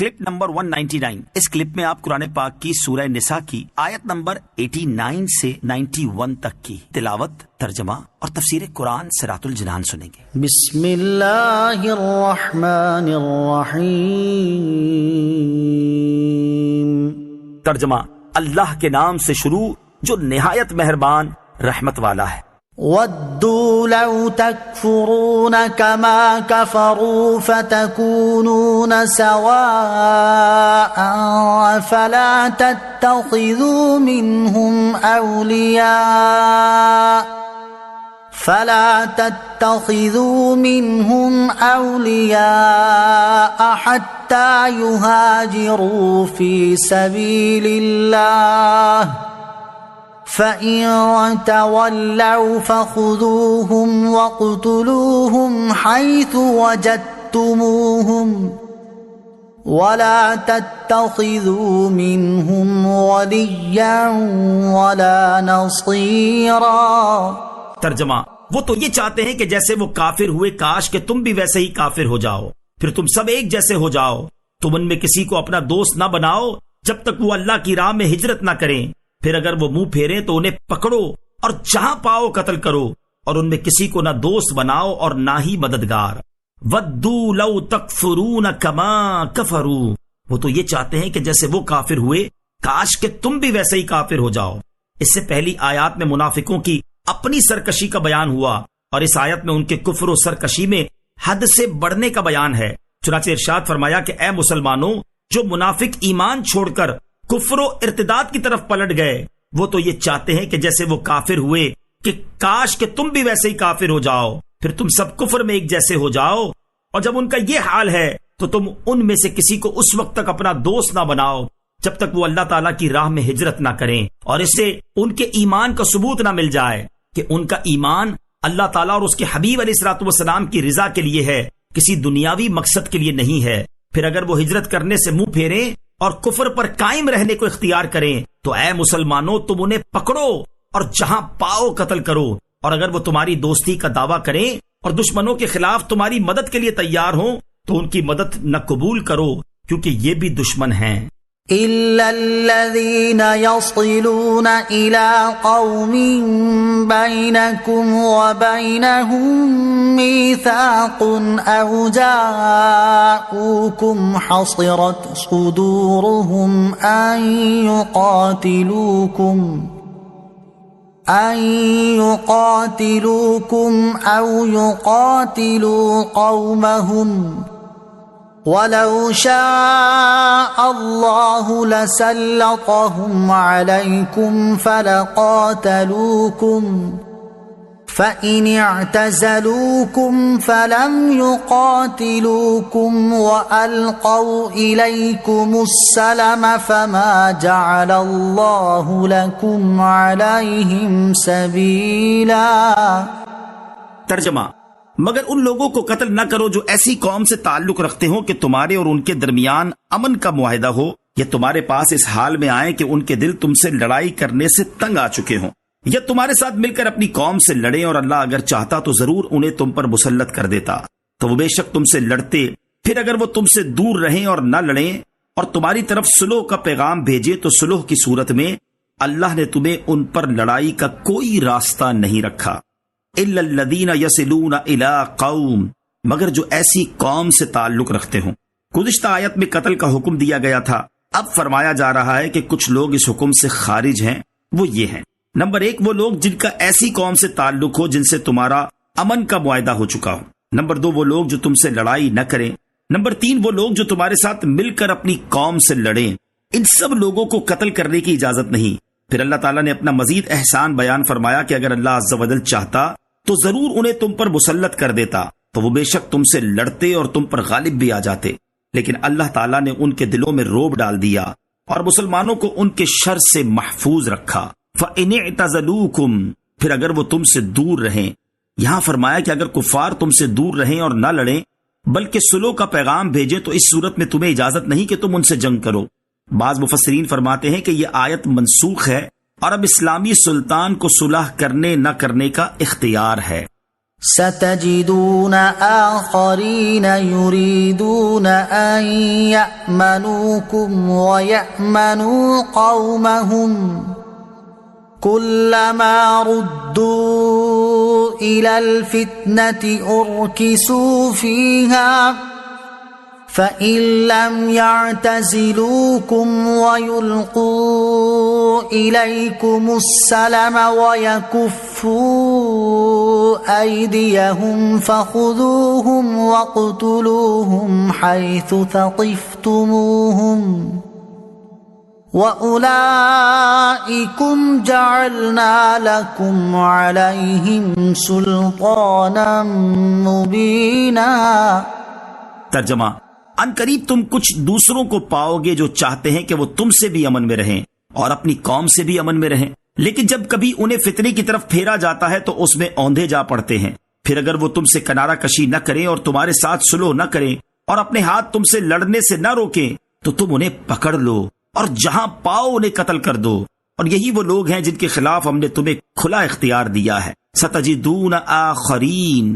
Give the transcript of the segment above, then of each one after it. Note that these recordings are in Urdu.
Clip number 199۔ اس کلپ میں آپ قرآن پاک کی سورہ نساء کی آیت نمبر 89 سے 91 تک کی تلاوت، ترجمہ اور تفسیر قرآن صراط الجنان سنیں گے۔ بسم اللہ الرحمن الرحیم۔ ترجمہ، اللہ کے نام سے شروع جو نہایت مہربان رحمت والا ہے۔ وَدُّوا لَوْ تَكْفُرُونَ كَمَا كَفَرُوا فَتَكُونُونَ سَوَاءً فَلَا تَتَّخِذُوا مِنْهُمْ أَوْلِيَاءَ حَتَّى يُهَاجِرُوا فِي سَبِيلِ اللَّهِ فَإِن تَوَلَّوْا فَخُذُوهُمْ وَاقْتُلُوهُمْ حَيْثُ وَجَدتُّمُوهُمْ وَلَا تَتَّخِذُوا مِنْهُمْ وَلِيًّا وَلَا نَصِيرًا۔ ترجمہ، وہ تو یہ چاہتے ہیں کہ جیسے وہ کافر ہوئے کاش کہ تم بھی ویسے ہی کافر ہو جاؤ، پھر تم سب ایک جیسے ہو جاؤ۔ تم ان میں کسی کو اپنا دوست نہ بناؤ جب تک وہ اللہ کی راہ میں ہجرت نہ کریں، پھر اگر وہ منہ پھیریں تو انہیں پکڑو اور جہاں پاؤ قتل کرو، اور ان میں کسی کو نہ دوست بناؤ اور نہ ہی مددگار۔ وَدُّوا لَوْ تَكْفُرُونَ كَمَا كَفَرُوا، وہ تو یہ چاہتے ہیں کہ جیسے وہ کافر ہوئے کاش کہ تم بھی ویسے ہی کافر ہو جاؤ۔ اس سے پہلی آیات میں منافقوں کی اپنی سرکشی کا بیان ہوا، اور اس آیت میں ان کے کفر و سرکشی میں حد سے بڑھنے کا بیان ہے۔ چنانچہ ارشاد فرمایا کہ اے مسلمانوں، جو منافق ایمان چھوڑ کر کفر و ارتداد کی طرف پلٹ گئے، وہ تو یہ چاہتے ہیں کہ جیسے وہ کافر ہوئے کہ کاش کہ تم بھی ویسے ہی کافر ہو جاؤ، پھر تم سب کفر میں ایک جیسے ہو جاؤ۔ اور جب ان کا یہ حال ہے تو تم ان میں سے کسی کو اس وقت تک اپنا دوست نہ بناؤ جب تک وہ اللہ تعالیٰ کی راہ میں ہجرت نہ کریں، اور اس سے ان کے ایمان کا ثبوت نہ مل جائے کہ ان کا ایمان اللہ تعالیٰ اور اس کے حبیب علیہ الصلوۃ والسلام کی رضا کے لیے ہے، کسی دنیاوی مقصد کے لیے نہیں ہے۔ پھر اگر وہ ہجرت کرنے سے منہ پھیریں اور کفر پر قائم رہنے کو اختیار کریں تو اے مسلمانوں، تم انہیں پکڑو اور جہاں پاؤ قتل کرو، اور اگر وہ تمہاری دوستی کا دعویٰ کریں اور دشمنوں کے خلاف تمہاری مدد کے لیے تیار ہوں تو ان کی مدد نہ قبول کرو، کیونکہ یہ بھی دشمن ہیں۔ إِلَّا الَّذِينَ يَصِلُونَ إِلَىٰ قَوْمٍ بَيْنَكُمْ وَبَيْنَهُم مِّيثَاقٌ أَوْ جَاءُوكُمْ حَصِرَتْ صُدُورُهُمْ أَن يُقَاتِلُوكُمْ أَوْ يُقَاتِلُوا قَوْمَهُمْ وَلَوْ شَاءَ اللَّهُ لَسَلَّطَهُمْ عَلَيْكُمْ فَلَقَاتَلُوكُمْ فَإِنِ اعْتَزَلُوكُمْ فَلَمْ يُقَاتِلُوكُمْ وَأَلْقَوْا إِلَيْكُمُ السَّلَمَ فَمَا جَعَلَ اللَّهُ لَكُمْ عَلَيْهِمْ سَبِيلًا۔ ترجمہ، مگر ان لوگوں کو قتل نہ کرو جو ایسی قوم سے تعلق رکھتے ہوں کہ تمہارے اور ان کے درمیان امن کا معاہدہ ہو، یا تمہارے پاس اس حال میں آئیں کہ ان کے دل تم سے لڑائی کرنے سے تنگ آ چکے ہوں، یا تمہارے ساتھ مل کر اپنی قوم سے لڑیں، اور اللہ اگر چاہتا تو ضرور انہیں تم پر مسلط کر دیتا، تو وہ بے شک تم سے لڑتے۔ پھر اگر وہ تم سے دور رہیں اور نہ لڑیں اور تمہاری طرف صلح کا پیغام بھیجے تو صلح کی صورت میں اللہ نے تمہیں ان پر لڑائی کا کوئی راستہ نہیں رکھا۔ إِلَّا الَّذِينَ يَصِلُونَ إِلَىٰ قَوْمٍ، مگر جو ایسی قوم سے تعلق رکھتے ہوں۔ گزشتہ آیت میں قتل کا حکم دیا گیا تھا، اب فرمایا جا رہا ہے کہ کچھ لوگ اس حکم سے خارج ہیں۔ وہ یہ ہیں: نمبر 1، وہ لوگ جن کا ایسی قوم سے تعلق ہو جن سے تمہارا امن کا معاہدہ ہو چکا ہو۔ نمبر 2، وہ لوگ جو تم سے لڑائی نہ کریں۔ نمبر 3، وہ لوگ جو تمہارے ساتھ مل کر اپنی قوم سے لڑیں۔ ان سب لوگوں کو قتل کرنے کی اجازت نہیں۔ پھر اللہ تعالیٰ نے اپنا مزید احسان بیان فرمایا کہ اگر اللہ عز و جل چاہتا تو ضرور انہیں تم پر مسلط کر دیتا، تو وہ بے شک تم سے لڑتے اور تم پر غالب بھی آ جاتے، لیکن اللہ تعالیٰ نے ان کے دلوں میں رعب ڈال دیا اور مسلمانوں کو ان کے شر سے محفوظ رکھا۔ فَإِنِ اعْتَزَلُوكُمْ، پھر اگر وہ تم سے دور رہیں۔ یہاں فرمایا کہ اگر کفار تم سے دور رہیں اور نہ لڑیں بلکہ صلح کا پیغام بھیجیں تو اس صورت میں تمہیں اجازت نہیں کہ تم ان سے جنگ کرو۔ بعض مفسرین فرماتے ہیں کہ یہ آیت منسوخ ہے اور اب اسلامی سلطان کو صلح کرنے نہ کرنے کا اختیار ہے۔ ستجدون آخرين يريدون أن يأمنوكم ويأمنوا قومهم كلما ردوا إلى الفتنة أركسوا فيها فإن لم يعتزلوكم ويلقوا إليكم السلم ويكفوا أيديهم فخذوهم واقتلوهم حيث ثقفتموهم وَأُولَئِكُمْ جَعَلْنَا لَكُمْ عَلَيْهِمْ سُلْطَانًا مُبِينًا۔ ترجمہ: ان قریب تم کچھ دوسروں کو پاؤ گے جو چاہتے ہیں کہ وہ تم سے بھی امن میں رہیں اور اپنی قوم سے بھی امن میں رہیں، لیکن جب کبھی انہیں فتنے کی طرف پھیرا جاتا ہے تو اس میں اوندھے جا پڑتے ہیں۔ پھر اگر وہ تم سے کنارہ کشی نہ کریں اور تمہارے ساتھ صلح نہ کریں اور اپنے ہاتھ تم سے لڑنے سے نہ روکیں تو تم انہیں پکڑ لو اور جہاں پاؤ انہیں قتل کر دو، اور یہی وہ لوگ ہیں جن کے خلاف ہم نے تمہیں کھلا اختیار دیا ہے۔ ستجدون آخرین،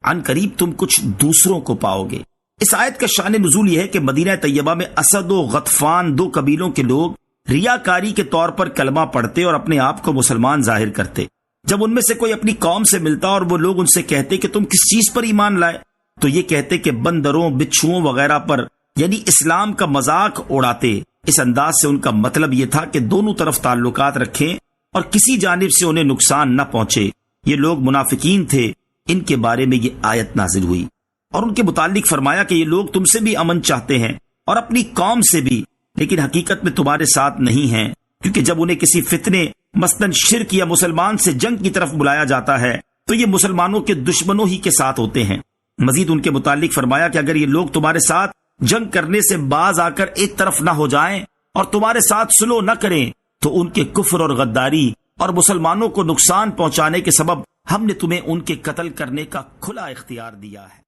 ان قریب تم کچھ دوسروں کو پاؤ گے۔ اس آیت کا شان نزول یہ ہے کہ مدینہ طیبہ میں اسد و غطفان دو قبیلوں کے لوگ ریاکاری کے طور پر کلمہ پڑھتے اور اپنے آپ کو مسلمان ظاہر کرتے۔ جب ان میں سے کوئی اپنی قوم سے ملتا اور وہ لوگ ان سے کہتے کہ تم کس چیز پر ایمان لائے، تو یہ کہتے کہ بندروں، بچھوؤں وغیرہ پر، یعنی اسلام کا مذاق اڑاتے۔ اس انداز سے ان کا مطلب یہ تھا کہ دونوں طرف تعلقات رکھیں اور کسی جانب سے انہیں نقصان نہ پہنچے۔ یہ لوگ منافقین تھے، ان کے بارے میں یہ آیت نازل ہوئی اور ان کے متعلق فرمایا کہ یہ لوگ تم سے بھی امن چاہتے ہیں اور اپنی قوم سے بھی، لیکن حقیقت میں تمہارے ساتھ نہیں ہیں، کیونکہ جب انہیں کسی فتنے مثلاً شرک یا مسلمان سے جنگ کی طرف بلایا جاتا ہے تو یہ مسلمانوں کے دشمنوں ہی کے ساتھ ہوتے ہیں۔ مزید ان کے متعلق فرمایا کہ اگر یہ لوگ تمہارے ساتھ جنگ کرنے سے باز آ کر ایک طرف نہ ہو جائیں اور تمہارے ساتھ صلح نہ کریں تو ان کے کفر اور غداری اور مسلمانوں کو نقصان پہنچانے کے سبب ہم نے تمہیں ان کے قتل کرنے کا کھلا اختیار دیا ہے۔